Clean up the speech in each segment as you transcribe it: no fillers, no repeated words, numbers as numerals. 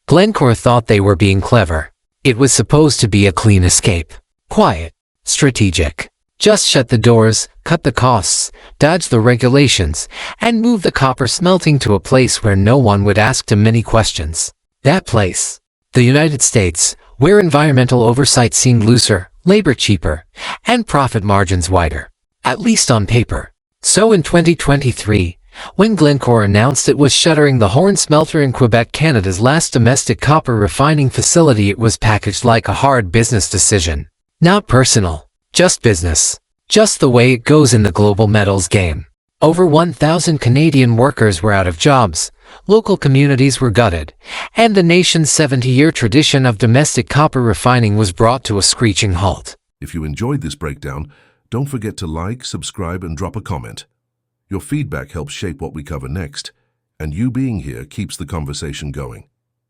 Glencore thought they were being clever. It was supposed to be a clean escape. Quiet. Strategic. Just shut the doors, cut the costs, dodge the regulations, and move the copper smelting to a place where no one would ask too many questions. That place. The United States, where environmental oversight seemed looser, labor cheaper, and profit margins wider. At least on paper. So in 2023, when Glencore announced it was shuttering the Horn smelter in Quebec, Canada's last domestic copper refining facility, it was packaged like a hard business decision. Not personal, just business. Just the way it goes in the global metals game. Over 1,000 Canadian workers were out of jobs, local communities were gutted, and the nation's 70-year tradition of domestic copper refining was brought to a screeching halt. If you enjoyed this breakdown, don't forget to like, subscribe, and drop a comment. Your feedback helps shape what we cover next, and you being here keeps the conversation going.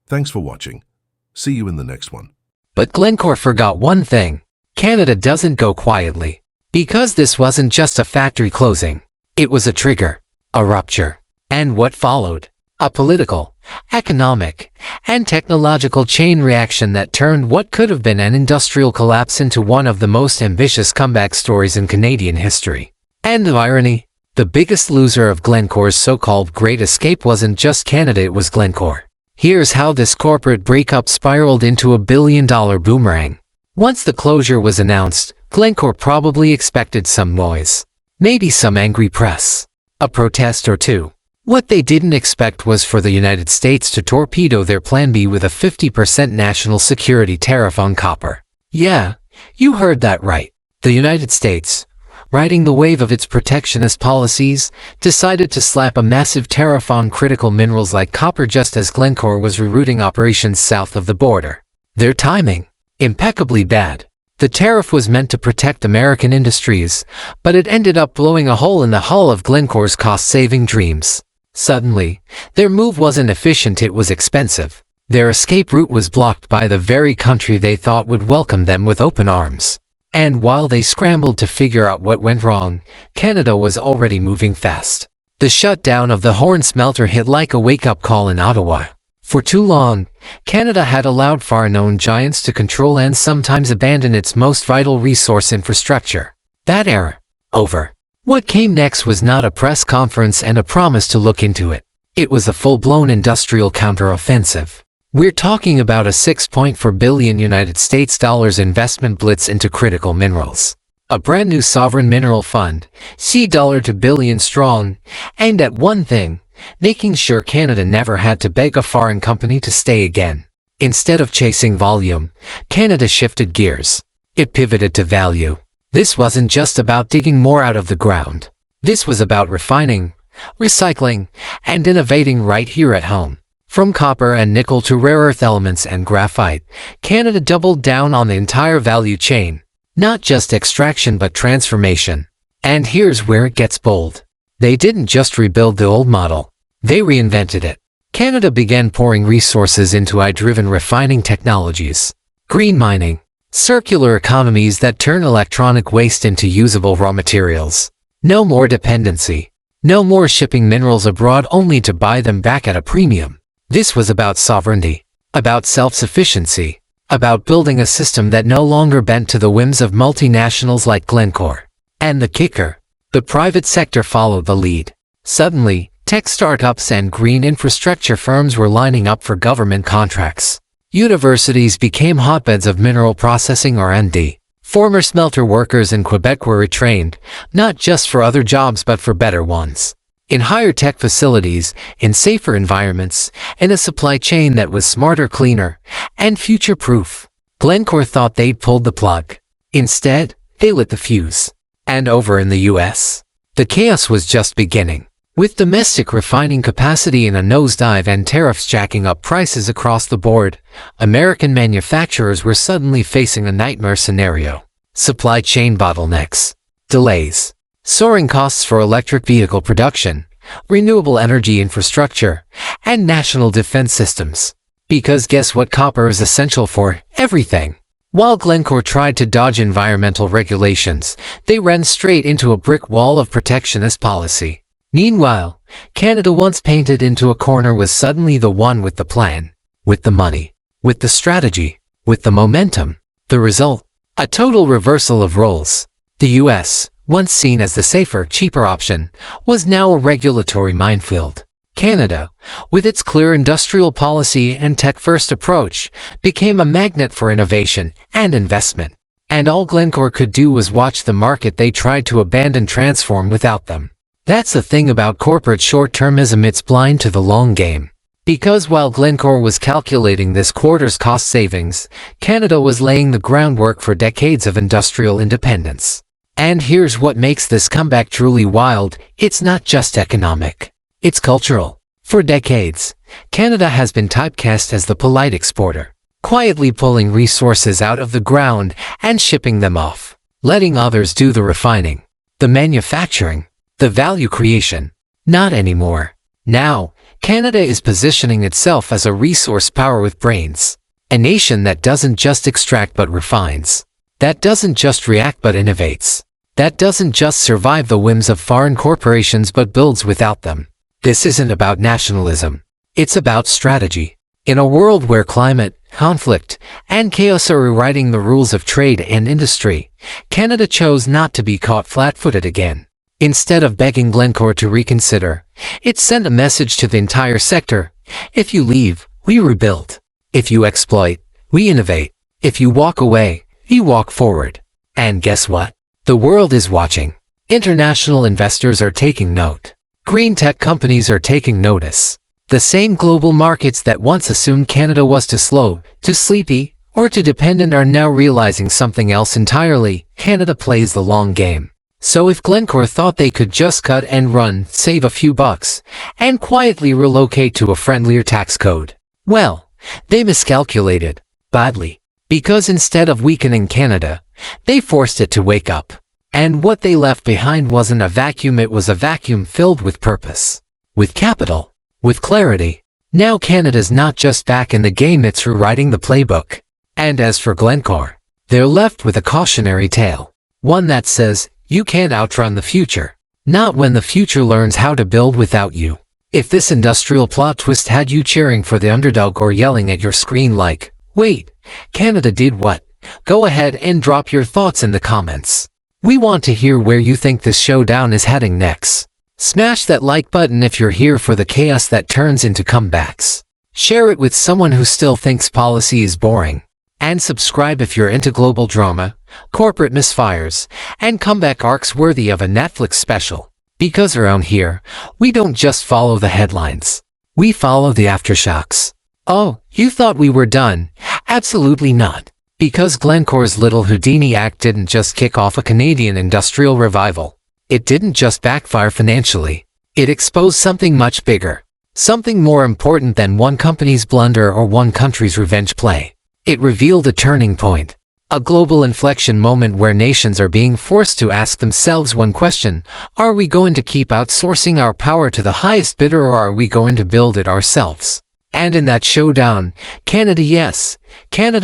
Thanks for watching. See you in the next one. But Glencore forgot one thing. Canada doesn't go quietly. Because this wasn't just a factory closing. It was a trigger, a rupture, and what followed? A political, economic, and technological chain reaction that turned what could have been an industrial collapse into one of the most ambitious comeback stories in Canadian history. And the irony? The biggest loser of Glencore's so-called Great Escape wasn't just Canada, it was Glencore. Here's how this corporate breakup spiraled into a billion-dollar boomerang. Once the closure was announced, Glencore probably expected some noise. Maybe some angry press. A protest or two. What they didn't expect was for the United States to torpedo their Plan B with a 50% national security tariff on copper. Yeah, you heard that right. The United States, riding the wave of its protectionist policies, decided to slap a massive tariff on critical minerals like copper just as Glencore was rerouting operations south of the border. Their timing? Impeccably bad. The tariff was meant to protect American industries, but it ended up blowing a hole in the hull of Glencore's cost-saving dreams. Suddenly, their move wasn't efficient, it was expensive. Their escape route was blocked by the very country they thought would welcome them with open arms. And while they scrambled to figure out what went wrong, Canada was already moving fast. The shutdown of the Horn smelter hit like a wake-up call in Ottawa. For too long, Canada had allowed far-known giants to control and sometimes abandon its most vital resource infrastructure. That era. Over. What came next was not a press conference and a promise to look into it. It was a full-blown industrial counteroffensive. We're talking about a $6.4 billion United States dollars investment blitz into critical minerals. A brand new sovereign mineral fund, $2 billion strong, aimed at one thing, making sure Canada never had to beg a foreign company to stay again. Instead of chasing volume, Canada shifted gears. It pivoted to value. This wasn't just about digging more out of the ground. This was about refining, recycling, and innovating right here at home. From copper and nickel to rare earth elements and graphite, Canada doubled down on the entire value chain. Not just extraction but transformation. And here's where it gets bold. They didn't just rebuild the old model. They reinvented it. Canada began pouring resources into AI-driven refining technologies. Green mining. Circular economies that turn electronic waste into usable raw materials. No more dependency. No more shipping minerals abroad only to buy them back at a premium. This was about sovereignty. About self-sufficiency. About building a system that no longer bent to the whims of multinationals like Glencore. And the kicker. The private sector followed the lead. Suddenly, tech startups and green infrastructure firms were lining up for government contracts. Universities became hotbeds of mineral processing R&D. Former smelter workers in Quebec were retrained, not just for other jobs but for better ones. In higher tech facilities, in safer environments, in a supply chain that was smarter, cleaner, and future-proof. Glencore thought they'd pulled the plug. Instead, they lit the fuse. And over in the US, the chaos was just beginning. With domestic refining capacity in a nosedive and tariffs jacking up prices across the board, American manufacturers were suddenly facing a nightmare scenario. Supply chain bottlenecks, delays, soaring costs for electric vehicle production, renewable energy infrastructure, and national defense systems. Because guess what? Copper is essential for everything. While Glencore tried to dodge environmental regulations, they ran straight into a brick wall of protectionist policy. Meanwhile, Canada, once painted into a corner, was suddenly the one with the plan. with the money, with the strategy, with the momentum. The result? A total reversal of roles. The US, once seen as the safer, cheaper option, was now a regulatory minefield. Canada, with its clear industrial policy and tech-first approach, became a magnet for innovation and investment. And all Glencore could do was watch the market they tried to abandon transform without them. That's the thing about corporate short-termism, it's blind to the long game. Because while Glencore was calculating this quarter's cost savings, Canada was laying the groundwork for decades of industrial independence. And here's what makes this comeback truly wild: it's not just economic. It's cultural. For decades, Canada has been typecast as the polite exporter, quietly pulling resources out of the ground and shipping them off, letting others do the refining, the manufacturing, the value creation. Not anymore. Now, Canada is positioning itself as a resource power with brains. A nation that doesn't just extract but refines. That doesn't just react but innovates. That doesn't just survive the whims of foreign corporations but builds without them. This isn't about nationalism. It's about strategy. In a world where climate, conflict, and chaos are rewriting the rules of trade and industry, Canada chose not to be caught flat-footed again. Instead of begging Glencore to reconsider, it sent a message to the entire sector: if you leave, we rebuild. If you exploit, we innovate. If you walk away, we walk forward. And guess what? The world is watching. International investors are taking note. Green tech companies are taking notice. The same global markets that once assumed Canada was too slow, too sleepy, or too dependent are now realizing something else entirely: Canada plays the long game. So if Glencore thought they could just cut and run, save a few bucks, and quietly relocate to a friendlier tax code, well, they miscalculated badly. Because instead of weakening Canada, they forced it to wake up. And what they left behind wasn't a vacuum, it was a vacuum filled with purpose, with capital, with clarity. Now Canada's not just back in the game, it's rewriting the playbook. And as for Glencore, they're left with a cautionary tale. One that says, you can't outrun the future. Not when the future learns how to build without you. If this industrial plot twist had you cheering for the underdog or yelling at your screen like, wait, Canada did what? Go ahead and drop your thoughts in the comments. We want to hear where you think this showdown is heading next. Smash that like button if you're here for the chaos that turns into comebacks. Share it with someone who still thinks policy is boring. And subscribe if you're into global drama, corporate misfires, and comeback arcs worthy of a Netflix special. Because around here, we don't just follow the headlines. We follow the aftershocks. Oh, you thought we were done? Absolutely not. Because Glencore's little Houdini act didn't just kick off a Canadian industrial revival. It didn't just backfire financially. It exposed something much bigger. Something more important than one company's blunder or one country's revenge play. It revealed a turning point. A global inflection moment where nations are being forced to ask themselves one question: are we going to keep outsourcing our power to the highest bidder, or are we going to build it ourselves? And in that showdown, Canada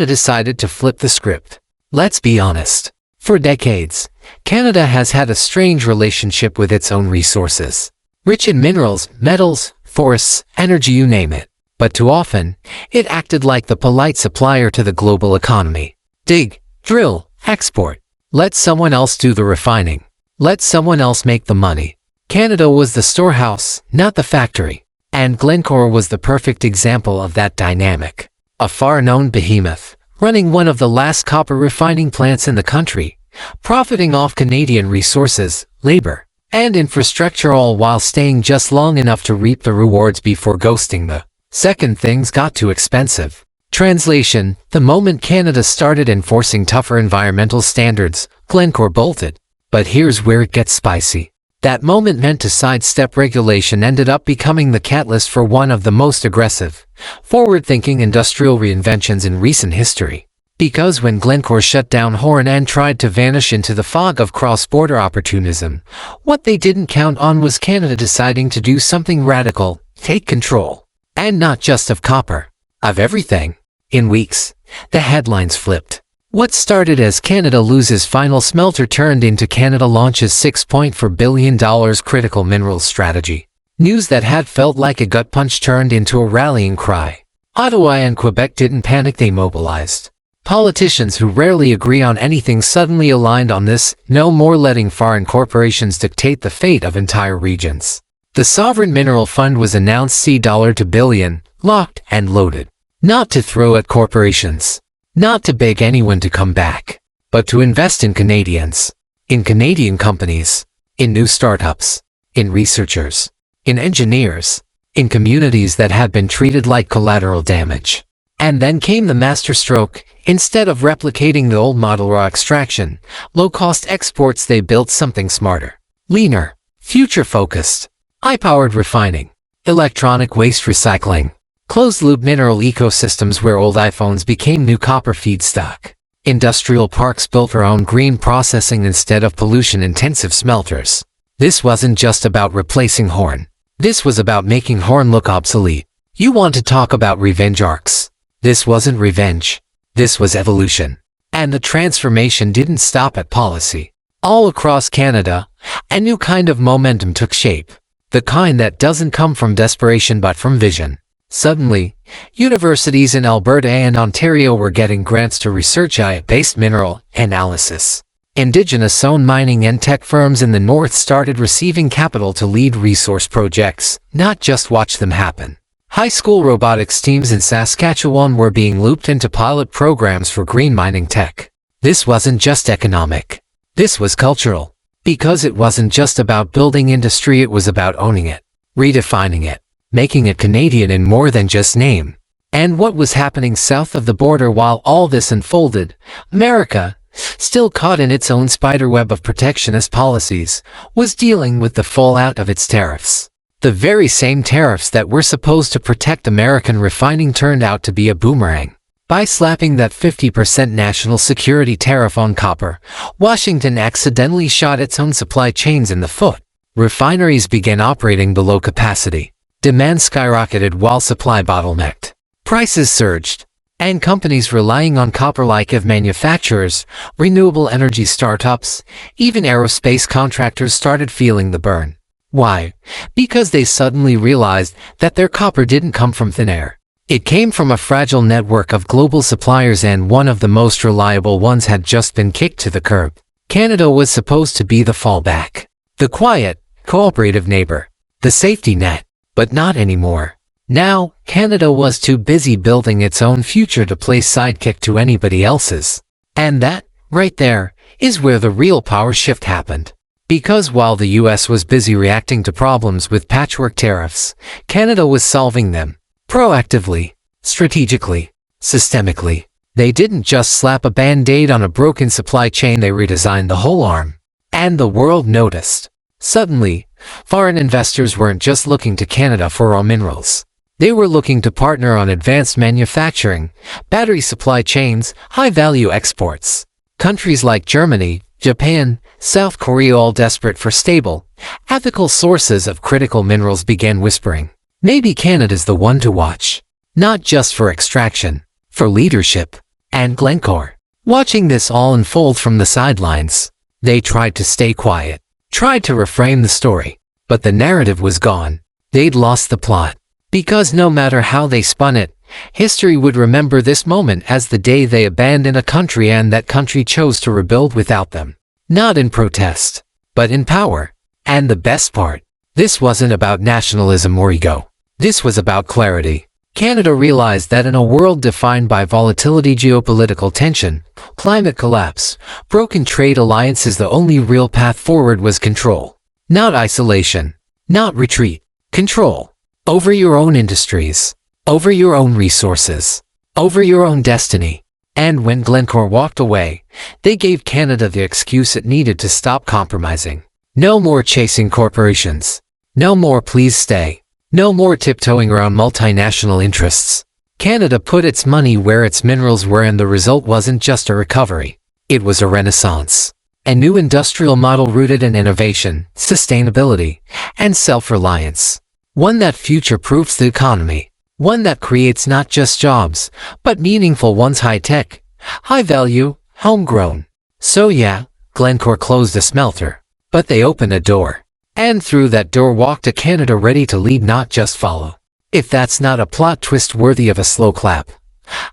decided to flip the script. Let's be honest. For decades, Canada has had a strange relationship with its own resources. Rich in minerals, metals, forests, energy, you name it. But too often, it acted like the polite supplier to the global economy. Dig, drill, export. Let someone else do the refining. Let someone else make the money. Canada was the storehouse, not the factory. And Glencore was the perfect example of that dynamic. A far-known behemoth, running one of the last copper refining plants in the country, profiting off Canadian resources, labor, and infrastructure, all while staying just long enough to reap the rewards before ghosting the second things got too expensive. Translation: the moment Canada started enforcing tougher environmental standards, Glencore bolted. But here's where it gets spicy. That moment meant to sidestep regulation ended up becoming the catalyst for one of the most aggressive, forward-thinking industrial reinventions in recent history. Because when Glencore shut down Horn and tried to vanish into the fog of cross-border opportunism, what they didn't count on was Canada deciding to do something radical: take control. And not just of copper, of everything. In weeks, the headlines flipped. What started as Canada loses final smelter turned into Canada launches $6.4 billion critical minerals strategy. News that had felt like a gut punch turned into a rallying cry. Ottawa and Quebec didn't panic, they mobilized. Politicians who rarely agree on anything suddenly aligned on this: no more letting foreign corporations dictate the fate of entire regions. The Sovereign Mineral Fund was announced, $2 billion, locked and loaded. Not to throw at corporations. Not to beg anyone to come back. But to invest in Canadians. In Canadian companies. In new startups. In researchers. In engineers. In communities that had been treated like collateral damage. And then came the masterstroke. Instead of replicating the old model raw extraction, low-cost exports, they built something smarter. Leaner. Future-focused. High-powered refining. Electronic waste recycling. Closed-loop mineral ecosystems where old iPhones became new copper feedstock. Industrial parks built their own green processing instead of pollution-intensive smelters. This wasn't just about replacing horn. This was about making horn look obsolete. You want to talk about revenge arcs? This wasn't revenge. This was evolution. And the transformation didn't stop at policy. All across Canada, a new kind of momentum took shape. The kind that doesn't come from desperation but from vision. Suddenly, universities in Alberta and Ontario were getting grants to research AI-based mineral analysis. Indigenous-owned mining and tech firms in the north started receiving capital to lead resource projects, not just watch them happen. High school robotics teams in Saskatchewan were being looped into pilot programs for green mining tech. This wasn't just economic. This was cultural. Because it wasn't just about building industry, it was about owning it, redefining it, making it Canadian in more than just name. And what was happening south of the border while all this unfolded? America, still caught in its own spiderweb of protectionist policies, was dealing with the fallout of its tariffs. The very same tariffs that were supposed to protect American refining turned out to be a boomerang. By slapping that 50% national security tariff on copper, Washington accidentally shot its own supply chains in the foot. Refineries began operating below capacity. Demand skyrocketed while supply bottlenecked. Prices surged. And companies relying on copper, like EV manufacturers, renewable energy startups, even aerospace contractors, started feeling the burn. Why? Because they suddenly realized that their copper didn't come from thin air. It came from a fragile network of global suppliers, and one of the most reliable ones had just been kicked to the curb. Canada was supposed to be the fallback. The quiet, cooperative neighbor. The safety net. But not anymore. Now, Canada was too busy building its own future to play sidekick to anybody else's. And that, right there, is where the real power shift happened. Because while the US was busy reacting to problems with patchwork tariffs, Canada was solving them. Proactively, strategically, systemically. They didn't just slap a band-aid on a broken supply chain, they redesigned the whole arm. And the world noticed. Suddenly, foreign investors weren't just looking to Canada for raw minerals. They were looking to partner on advanced manufacturing, battery supply chains, high-value exports. Countries like Germany, Japan, South Korea, all desperate for stable, ethical sources of critical minerals, began whispering, maybe Canada's the one to watch. Not just for extraction, for leadership. And Glencore, watching this all unfold from the sidelines, they tried to stay quiet. Tried to reframe the story, but the narrative was gone. They'd lost the plot. Because no matter how they spun it, history would remember this moment as the day they abandoned a country, and that country chose to rebuild without them. Not in protest, but in power. And the best part, this wasn't about nationalism or ego. This was about clarity. Canada realized that in a world defined by volatility, geopolitical tension, climate collapse, broken trade alliances, the only real path forward was control. Not isolation. Not retreat. Control. Over your own industries. Over your own resources. Over your own destiny. And when Glencore walked away, they gave Canada the excuse it needed to stop compromising. No more chasing corporations. No more please stay. No more tiptoeing around multinational interests. Canada put its money where its minerals were, and the result wasn't just a recovery. It was a renaissance. A new industrial model rooted in innovation, sustainability, and self-reliance. One that future-proofs the economy. One that creates not just jobs, but meaningful ones, high-tech, high-value, homegrown. So yeah, Glencore closed a smelter. But they opened a door. And through that door walked a Canada ready to lead, not just follow. If that's not a plot twist worthy of a slow clap,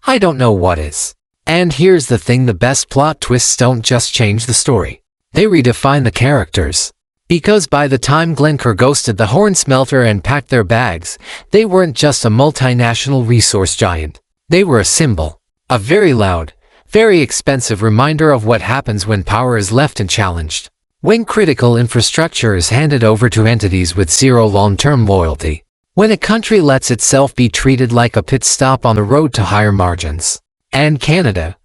I don't know what is. And here's the thing, the best plot twists don't just change the story. They redefine the characters. Because by the time Glencore ghosted the horn smelter and packed their bags, they weren't just a multinational resource giant. They were a symbol. A very loud, very expensive reminder of what happens when power is left unchallenged. When critical infrastructure is handed over to entities with zero long-term loyalty. When a country lets itself be treated like a pit stop on the road to higher margins. And Canada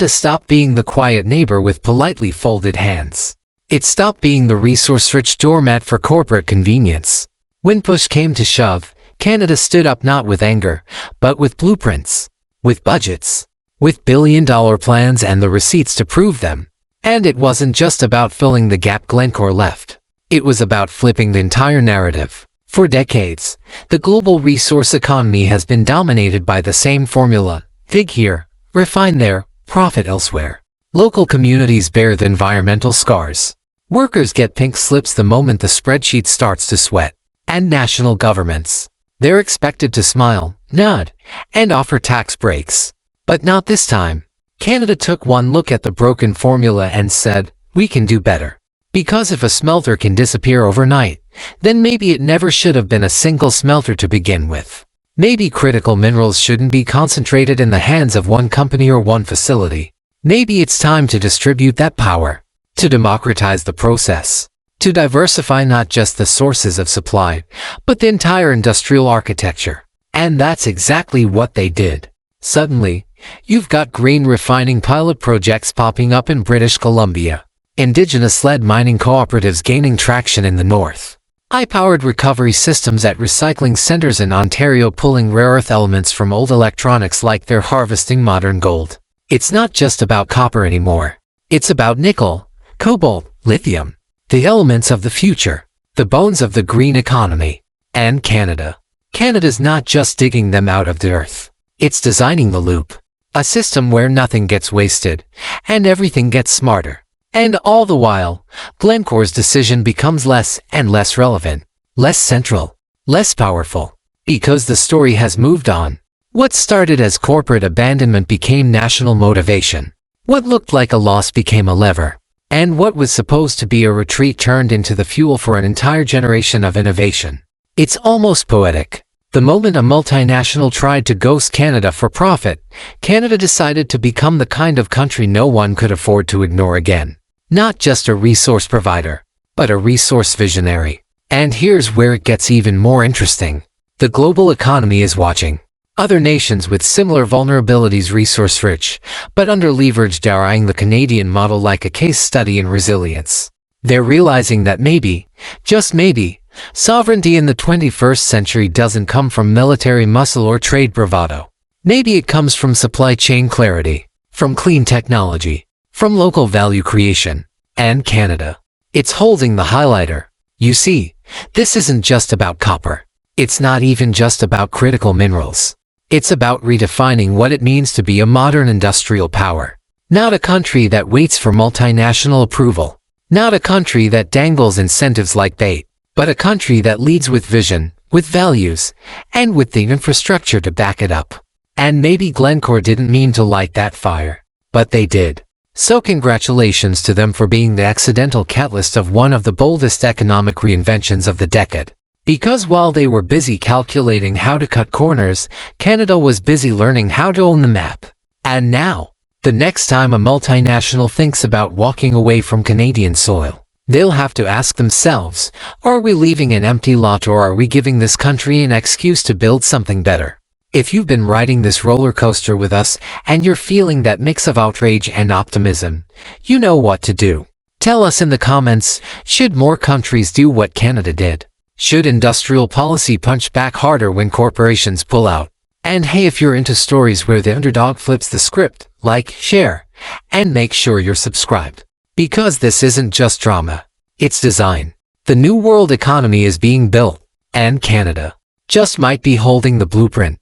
stopped being the quiet neighbor with politely folded hands. It stopped being the resource-rich doormat for corporate convenience. When push came to shove, Canada stood up not with anger, but with blueprints, with budgets, with billion-dollar plans and the receipts to prove them. And it wasn't just about filling the gap Glencore left. It was about flipping the entire narrative. For decades, the global resource economy has been dominated by the same formula: dig here, refine there, profit elsewhere. Local communities bear the environmental scars. Workers get pink slips the moment the spreadsheet starts to sweat. And national governments, they're expected to smile, nod, and offer tax breaks. But not this time. Canada took one look at the broken formula and said, we can do better. Because if a smelter can disappear overnight, then maybe it never should have been a single smelter to begin with. Maybe critical minerals shouldn't be concentrated in the hands of one company or one facility. Maybe it's time to distribute that power, to democratize the process, to diversify not just the sources of supply, but the entire industrial architecture. And that's exactly what they did. Suddenly, you've got green refining pilot projects popping up in British Columbia. Indigenous-led mining cooperatives gaining traction in the north. High-powered recovery systems at recycling centers in Ontario pulling rare earth elements from old electronics like they're harvesting modern gold. It's not just about copper anymore. It's about nickel, cobalt, lithium. The elements of the future. The bones of the green economy. And Canada. Canada's not just digging them out of the earth. It's designing the loop. A system where nothing gets wasted, and everything gets smarter. And all the while, Glencore's decision becomes less and less relevant, less central, less powerful, because the story has moved on. What started as corporate abandonment became national motivation. What looked like a loss became a lever. And what was supposed to be a retreat turned into the fuel for an entire generation of innovation. It's almost poetic. The moment a multinational tried to ghost Canada for profit, Canada decided to become the kind of country no one could afford to ignore again. Not just a resource provider, but a resource visionary. And here's where it gets even more interesting. The global economy is watching. Other nations with similar vulnerabilities, resource-rich, but under-leveraged, are eyeing the Canadian model like a case study in resilience. They're realizing that maybe, just maybe, sovereignty in the 21st century doesn't come from military muscle or trade bravado. Maybe it comes from supply chain clarity, from clean technology, from local value creation. And Canada. It's holding the highlighter. You see, this isn't just about copper. It's not even just about critical minerals. It's about redefining what it means to be a modern industrial power. Not a country that waits for multinational approval. Not a country that dangles incentives like bait. But a country that leads with vision, with values, and with the infrastructure to back it up. And maybe Glencore didn't mean to light that fire. But they did. So congratulations to them for being the accidental catalyst of one of the boldest economic reinventions of the decade. Because while they were busy calculating how to cut corners, Canada was busy learning how to own the map. And now, the next time a multinational thinks about walking away from Canadian soil, they'll have to ask themselves, are we leaving an empty lot or are we giving this country an excuse to build something better? If you've been riding this roller coaster with us and you're feeling that mix of outrage and optimism, you know what to do. Tell us in the comments, should more countries do what Canada did? Should industrial policy punch back harder when corporations pull out? And hey, if you're into stories where the underdog flips the script, like, share, and make sure you're subscribed. Because this isn't just drama, it's design. The new world economy is being built, and Canada just might be holding the blueprint.